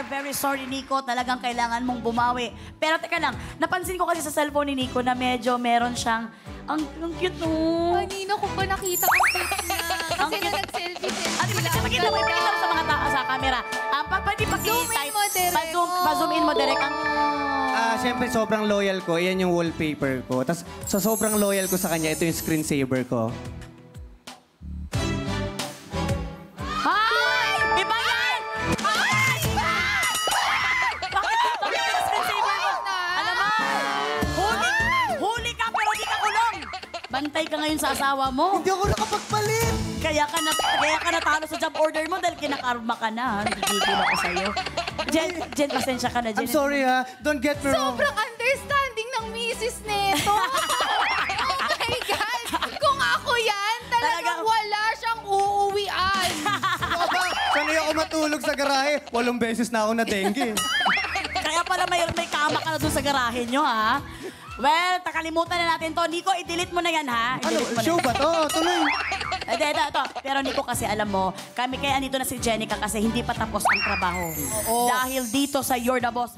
are very sorry, Nico. Talagang kailangan mong bumawi. Pero teka lang, napansin ko kasi sa cellphone ni Nico na medyo meron siyang... Ang cute, no? Kanina ko pa nakita ang cute niya. Kasi na nag-selfie din. Pakita mo sa mga tao sa camera. Pwede Zoom in mo, Derek. Pa-zoom in mo, Derek. Siyempre, sobrang loyal ko. Yan yung wallpaper ko. Tapos, sa sobrang loyal ko sa kanya, ito yung screensaver ko. Hi! Iba yan! Hi! Bakit ka screensaver mo? Alam mo, huli ka pero di ka kulong. Bantay ka ngayon sa asawa mo. Hindi ako nakapagpalit! Kaya ka natalo sa job order mo dahil kinakarma ka na. Nagigigil ako sa'yo. Jen, pasensya ka na, Jen. I'm sorry ha. Don't get me wrong. Sobrang understanding ng misis nito. Oh my God! Kung ako yan, talagang wala siyang uuwian. Sanay ako matulog sa garahe. 8 beses na ako na dengue. Kaya pala may kama ka na doon sa garahe nyo, ha? Well, takalimutan na natin to. Nico, i-delete mo na yan, ha? Ano? I-delete mo na Show yan. ba to? Tuloy. Ito. Pero Nico, kasi alam mo, kami kaya andito na si Jenica kasi hindi pa tapos ang trabaho. Dahil dito sa You're the Boss.